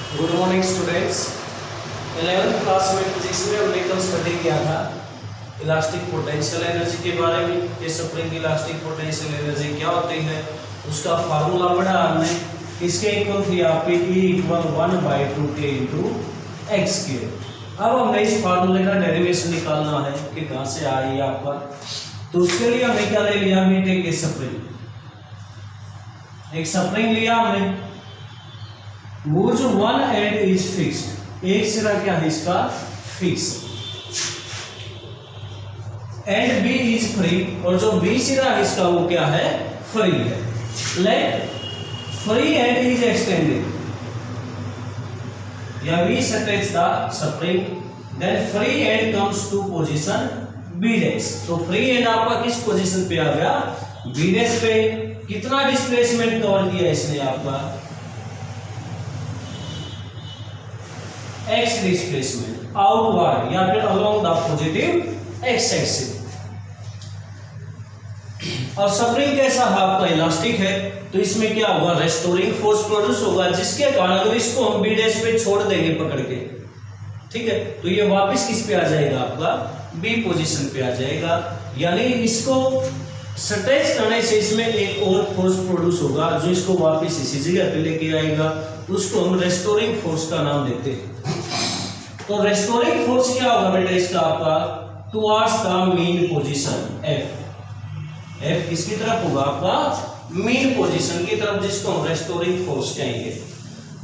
Good morning students. 11th class में physics में हमने कल स्टडी किया था इलास्टिक पोटेंशियल एनर्जी के बारे में कि स्प्रिंग की इलास्टिक पोटेंशियल एनर्जी क्या होती है। उसका फार्मूला पढ़ा हमने, इसके इक्वल थी आपकी E equal 1/2K into x square. अब हमने इस फार्मूले का डेरिवेशन निकालना है कि कहाँ से आई आपका। तो उसके लिए हमने क्या ले लिया, हमने एक स्प्रिंग लिया हमने, वो जो वन एंड इज फिक्स्ड, एक सिरा क्या है इसका fix, and B is free, और जो बी सिरा है इसका वो क्या है फ्री है। Let free end is extended, या we stretch the spring, then free end comes to position B dash. तो फ्री एंड आपका किस पोजीशन पे आ गया, बी डैश पे। कितना डिस्प्लेसमेंट कवर किया इसने आपका, एक्स डिस्प्लेसमेंट आउटवर्ड या फिर along the positive x axis. और स्प्रिंग कैसा है आपका, इलास्टिक है, तो इसमें क्या होगा, रेस्टोरिंग फोर्स प्रोड्यूस होगा, जिसके कारण अगर इसको हम बी डैश पे छोड़ देंगे पकड़ के, ठीक है, तो ये वापस किस पे आ जाएगा आपका, बी पोजीशन पे आ जाएगा। यानी इसको स्ट्रेच करने से इसमें एक और फोर्स प्रोड्यूस होगा जो इसको वापस इसी जगह पे लेके आएगा, उसको हम रेस्टोरिंग फोर्स का नाम देते हैं। तो रेस्टोरिंग फोर्स क्या होगा बेटा इसका आपका, towards the mean position F. F किसकी तरफ होगा आपका, मीन पोजीशन की तरफ, जिसको हम रेस्टोरिंग फोर्स कहेंगे।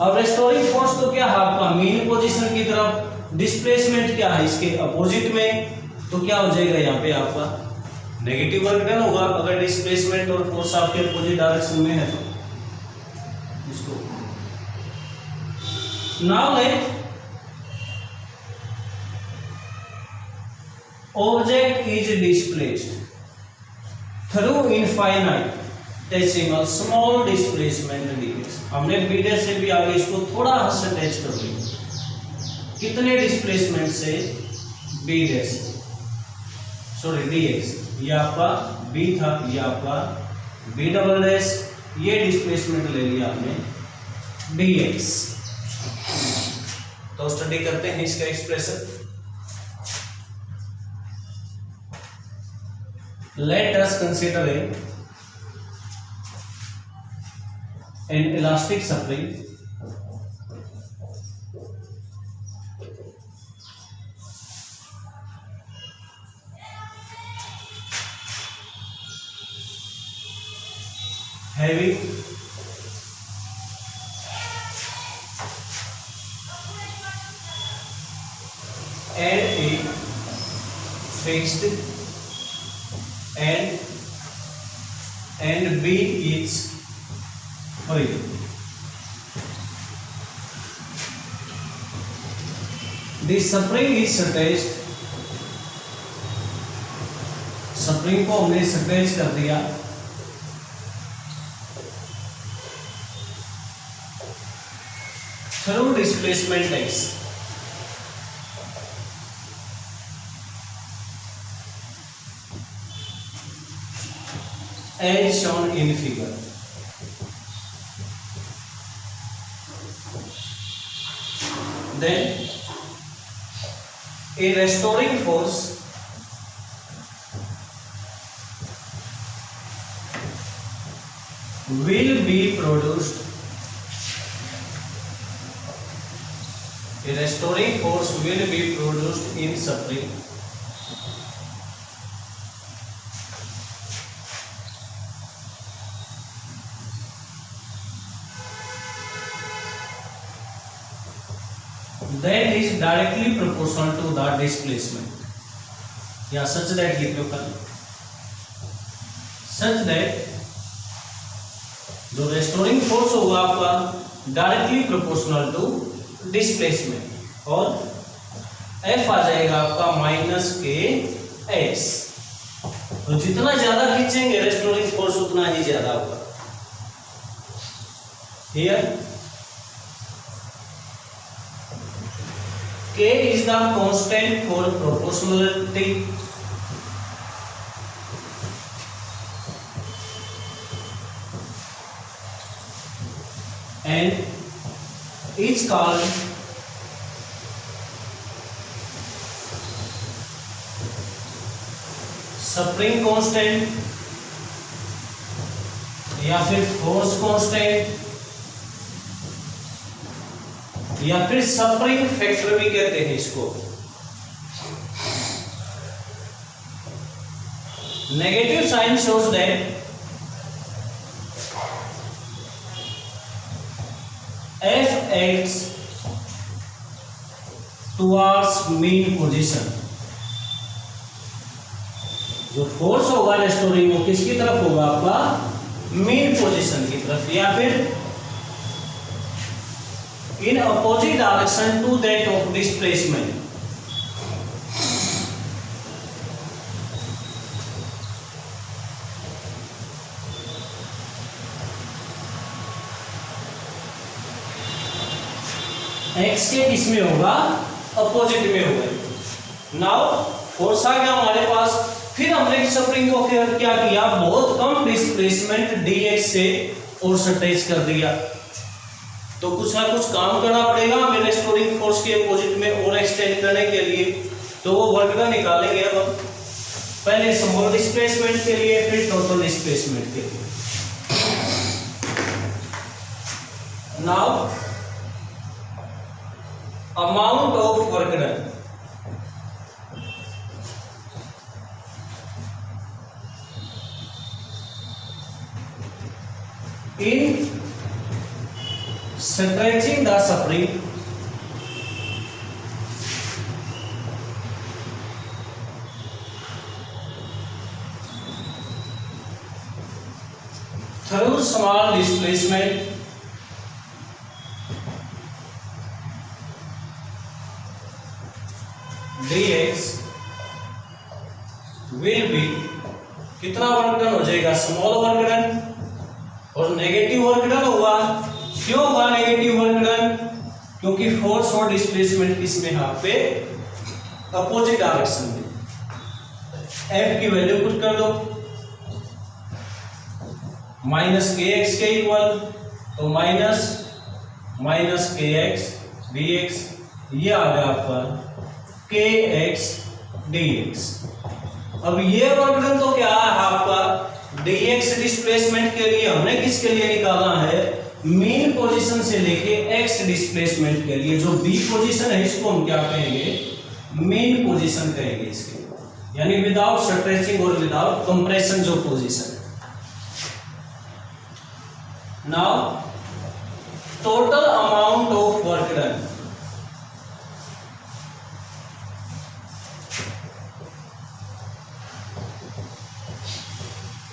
अब रेस्टोरिंग फोर्स तो क्या है आपका, मीन पोजीशन की तरफ। डिस्प्लेसमेंट क्या है इसके अपोजिट में, तो क्या हो जाएगा यहाँ पे आपका नेगेटिव वर्क डन होगा अगर डिस्प्लेसमेंट और फोर्स आपके अपोजिट डायरेक्शन में है तो। इसको now let object is displaced through infinite decimal small displacement dx। हमने b डैश से भी आगे इसको थोड़ा सा अटैच कर लिया, कितने डिस्प्लेसमेंट से, b डैश सॉरी dx, ये आपका b था, ये आपका b डबल डैश, ये डिस्प्लेसमेंट ले लिया हमने dx। तो स्टडी करते हैं इसका expression. Let us consider an elastic spring having a fixed and B is free। The spring is stretched, spring को हमने स्ट्रेच कर दिया, through displacement x. As shown in figure, then a restoring force will be produced, a restoring force will be produced in spring that is directly proportional to the displacement, या such that लिख लो कल, such that जो restoring force होगा आपका directly proportional to displacement, और F आ जाएगा आपका -KX। तो जितना ज्यादा खींचेंगे रेस्टोरिंग फोर्स उतना ही ज्यादा होगा। Here K is the constant for proportionality and is called spring constant या फिर फोर्स कांस्टेंट या फिर स्प्रिंग फैक्टर भी कहते हैं इसको। Negative sign shows that F acts towards mean position। जो फोर्स होगा रेस्टोरिंग वो किसकी तरफ होगा? आपका मीन पोजीशन की तरफ, या फिर in opposite direction to that of displacement. X के किसमें होगा? अपोजिट में होगा। नाउ फोर्स आ गया हमारे पास, फिर हमने स्प्रिंग को क्या किया? बहुत कम डिस्प्लेसमेंट dx से फोर्स अटैच कर दिया, तो कुछ ना कुछ काम करना पड़ेगा हमें रेस्टोरिंग फोर्स के अपोजिट में और एक्सटेंड करने के लिए। तो वो वर्क डन निकालेंगे अब पहले स्मॉल डिस्प्लेसमेंट के लिए, फिर टोटल डिस्प्लेसमेंट के लिए। Now amount of work done in stretching the spring through small displacement dx will be, कितना वर्क डन हो जाएगा? स्मॉल वर्क डन और नेगेटिव वर्क डन होगा। क्यों होगा नेगेटिव वर्क डन? क्योंकि फोर्स और डिस्प्लेसमेंट किसमें? यहाँ पे अपोजिट डायरेक्शन में। F की वैल्यू पुट कर दो माइनस kx के इक्वल, तो माइनस kx dx, ये आ गया आपका kx dx। अब ये वर्क डन तो क्या है आपका? dx डिस्प्लेसमेंट के लिए हमने किसके लिए निकाला है? मीन पोजीशन से लेके x डिस्प्लेसमेंट के लिए। जो b पोजीशन है इसको हम क्या कहेंगे? मीन पोजीशन कहेंगे इसके, यानी विदाउट स्ट्रेचिंग और विदाउट कंप्रेशन जो पोजीशन है। Now total amount of work done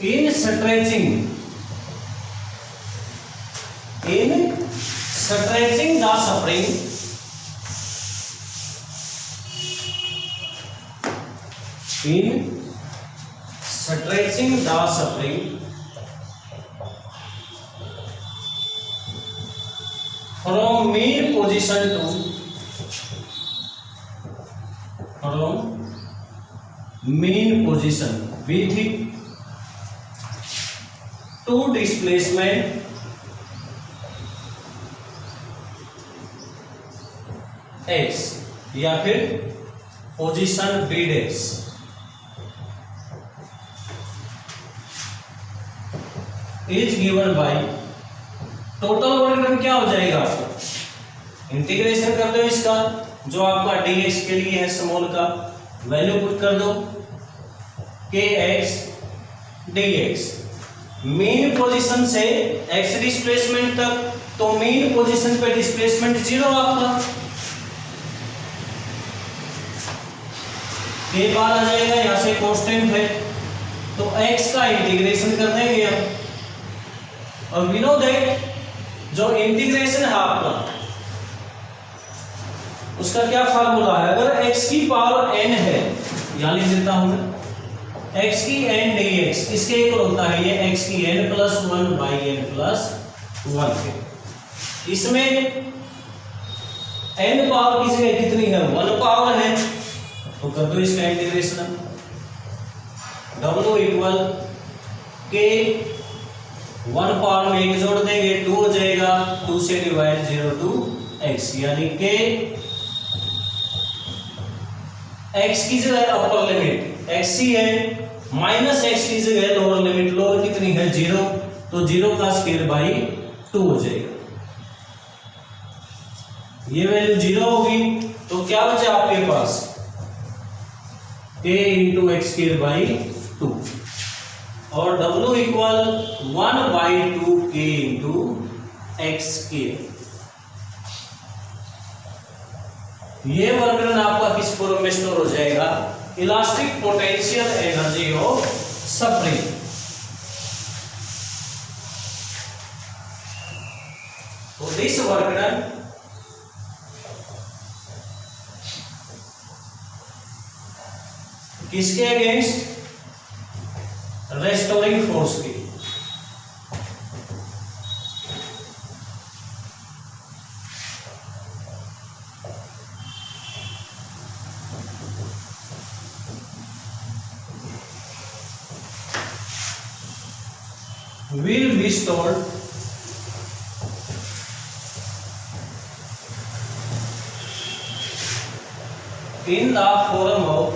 in stretching the spring from mean position with to displacement x या फिर position b dash is given by total work done क्या हो जाएगा? Integration कर दो इसका, जो आपका dx के लिए है स्मॉल का, वैल्यू पुट कर दो kx dx। मीन पोजीशन से एक्स डिस्प्लेसमेंट तक, तो मीन पोजीशन पे डिस्प्लेसमेंट 0 आपका, के बार आ जाएगा, यहां से कांस्टेंट है तो x का इंटीग्रेशन कर देंगे हम। और वी नो दैट जो इंटीग्रेशन है आपका उसका क्या फार्मूला है? अगर x की पावर n है, यहां लिख देता हूं मैं, x की n dx इसके इक्वल होता है ये x की n + 1 by n + 1 के। इसमें n पावर की जगह कितनी है? 1 पावर है, तो कर दो इसका integration. w equal k 1 power में 1 जोड़ देंगे 2 हो जाएगा, 2 से डिवाइड 0 to एक्स, यानी कि एक्स की जगह अपर लिमिट एक्स ही है, माइनस एक्स की जगह लोअर लिमिट, लोअर कितनी है 0, तो 0 का स्क्वायर बाई 2 हो जाएगा। ये वैल्यू 0 होगी तो क्या बचा आपके पास k into x square by 2, और W equal 1/2 k into x square. ये वर्गन आपका किस फॉर्म में स्टोर हो जाएगा, elastic potential energy of spring. तो दिस वर्गन किसके अगेंस्ट, रेस्टोरिंग फोर्स की। will be stored in the form of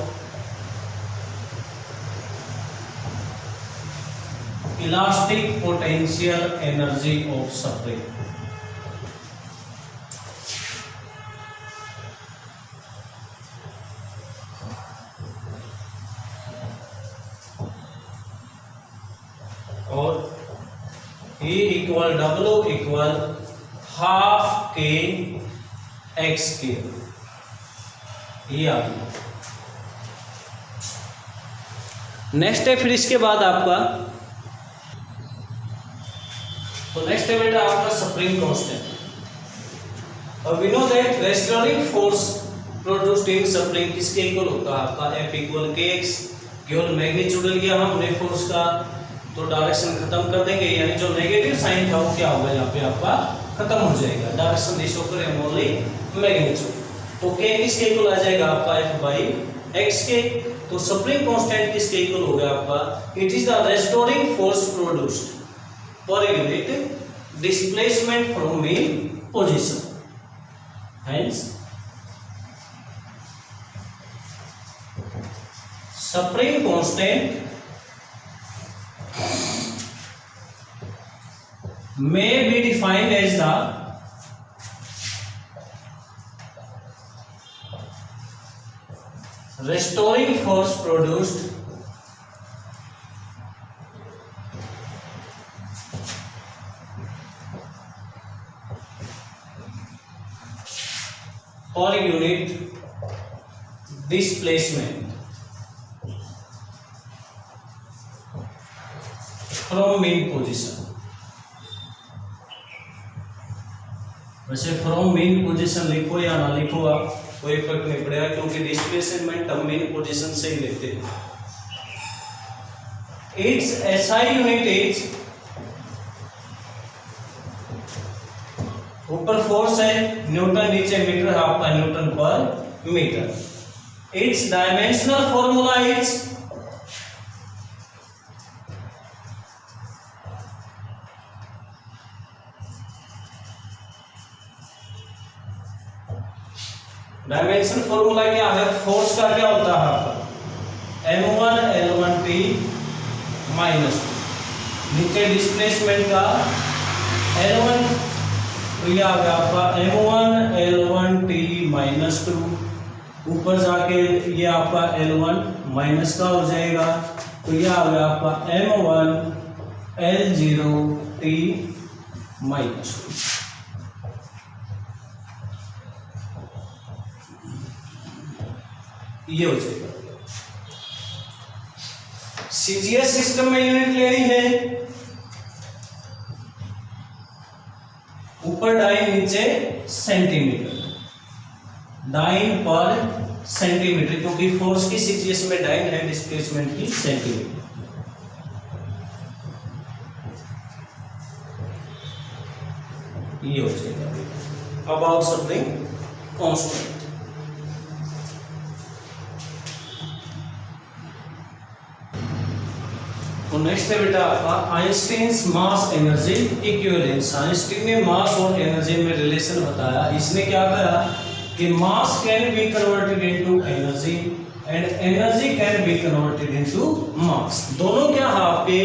elastic potential energy of spring। और E equal W equal half के एक्स के, ये आ गया। नेक्स्ट है फिर इसके बाद आपका, तो नेक्स्ट है बेटा आपका स्प्रिंग कांस्टेंट। और we know that restoring force produced in spring किसके इक्वल होता है आपका, F इक्वल के एक्स। केवल मैग्नीट्यूड लिया हमने फोर्स का तो डायरेक्शन खत्म कर देंगे, यानी जो नेगेटिव साइन था वो क्या होगा यहाँ पे आपका खत्म हो जाएगा, direction this over only magnitude. तो के किसके इक्वल आ जाएगा आपका F बाई एक्स के। तो स्प्रिंग कांस्टेंट किसके इक्वल हो गया आपका, it is the restoring force produced per unit displacement from main position. Hence spring constant may be defined as the restoring force produced per unit displacement from mean position। वैसे from main position लिखो या ना लिखो आप, कोई फर्क नहीं पड़ेगा, क्योंकि डिस्प्लेसमेंट हम मेन पोजीशन से ही लेते हैं। इट्स एसआई यूनिट इज, ऊपर फोर्स है न्यूटन, नीचे मीटर, आपका न्यूटन पर metre. It's dimensional formula is dimension formula क्या है, फोर्स का क्या होता है आपका m1 L1T माइनस, नीचे डिस्प्लेसमेंट का L1, तो ये आ गया आपका m1 L1T माइनस 2, ऊपर जाके ये आपका L1 माइनस का हो जाएगा, तो ये आ गया आपका m1 L0T माइनस 2। ये हो जाएगा। सीजीएस सिस्टम में यूनिट लेनी है, ऊपर डाइन नीचे सेंटीमीटर, डाइन पर सेंटीमीटर, क्योंकि फोर्स की सीजीएस में डाइन है, डिस्प्लेसमेंट की सेंटीमीटर। ये हो जाएगा अबाउट समथिंग कांस्टेंट। तो नेक्स्ट है बेटा आपका Einstein's mass energy equivalence. Einstein ने मास और एनर्जी में रिलेशन बताया। इसने क्या कहा कि मास can be converted into energy and energy can be converted into mass. दोनों क्या है आपके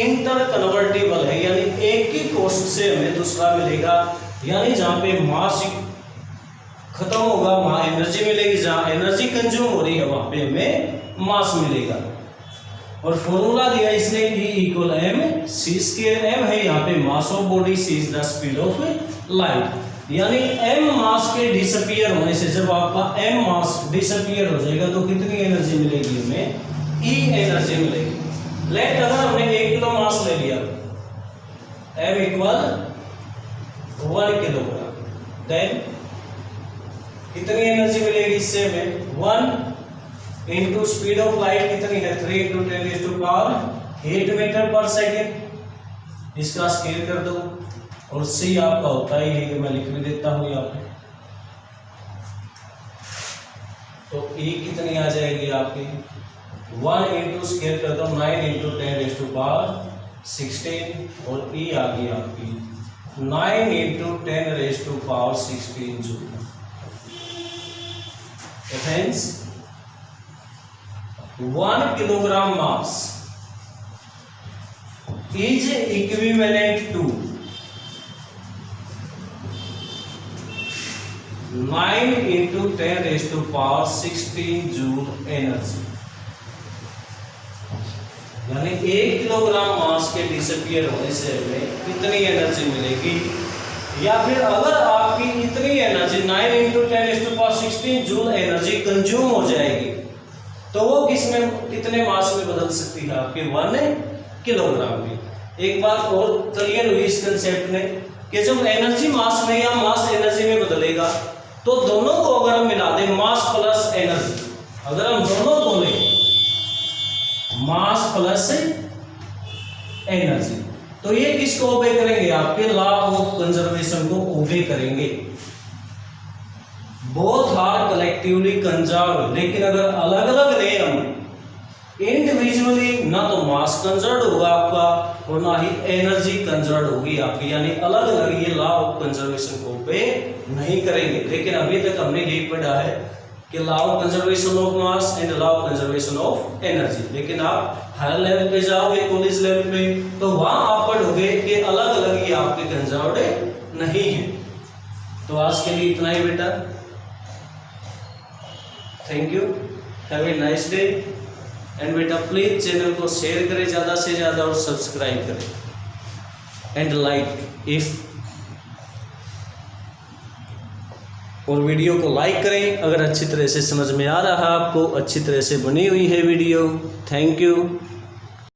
इंटर कन्वर्टेबल है, यानी एक ही कोष्ठ से हमें दूसरा मिलेगा। यानी जहाँ पे मास खत्म होगा वहाँ एनर्जी मिलेगी, जहाँ एनर्जी कंज्यूम हो रही है वहाँ पे हमें मास मिलेगा। और फॉर्मूला दिया इसने E equal m c square. M है यहाँ पे mass of body, c is the speed of light. यानी एम मास के डिसअपियर होने से जब आपका एम मास डिसअपियर हो जाएगा तो कितनी एनर्जी मिलेगी हमें? E एनर्जी मिलेगी। लेट अगर हमने 1 किलो मास ले लिया, एम इक्वल 1 किलोग्राम, देन कितनी एनर्जी मिलेगी इससे हमें? 1 इंटू स्पीड ऑफ लाइट कितनी है? 3 इंटू 10⁻⁸ मीटर पर सेकेंड। इसका स्केल कर दो। और सी आपका होता ही है कि मैं लिख भी देता हूं यहाँ पे। तो E कितनी आ जाएगी आपकी? 1 इंटू स्केल कर दो 9 इंटू 10⁻16 और E आ गई आपकी 9 into 10⁻16 joule. Hence 1 kilogram mass is equivalent to 9 into 10⁻16 joule energy. यानी 1 किलोग्राम मास के डिसअपियर होने से हमें कितनी एनर्जी मिलेगी? या फिर अगर आपकी इतनी energy 9 into 10⁻16 joule energy consume हो जाएगी तो वो कितने मास में बदल सकती है? आपके 1 किलोग्राम में। एक बात और क्लियर हुई इस कंसेप्ट में कि जब एनर्जी मास में या मास एनर्जी में बदलेगा तो दोनों को अगर हम मिला दें, मास प्लस एनर्जी, अगर हम दोनों को लें मास प्लस एनर्जी, तो ये किसको ओबे करेंगे? आपके लॉ ऑफ कंजर्वेशन को ओबे करेंगे। Both are collectively conserve. लेकिन अगर अलग अलग ले हम इंडिविजुअली, ना तो मास कंजर्व होगा आपका और ना ही एनर्जी कंजर्व होगी आपकी, यानी अलग अलग ये लॉ ऑफ कंजर्वेशन को ओबे नहीं करेंगे। लेकिन अभी तक हमने यही पढ़ा है कि law of conservation of mass and law of conservation of energy. लेकिन आप हायर लेवल पे जाओगे, कॉलेज लेवल पे, तो वहां आप पढ़ोगे कि अलग अलग ये आपके कंजर्व्ड नहीं है। तो आज के लिए इतना ही बेटा। Thank you, have a nice day. And बेटा प्लीज चैनल को शेयर करें ज़्यादा से ज़्यादा और सब्सक्राइब करें एंड लाइक इफ, और वीडियो को लाइक करें अगर अच्छी तरह से समझ में आ रहा है आपको, अच्छी तरह से बनी हुई है वीडियो। Thank you.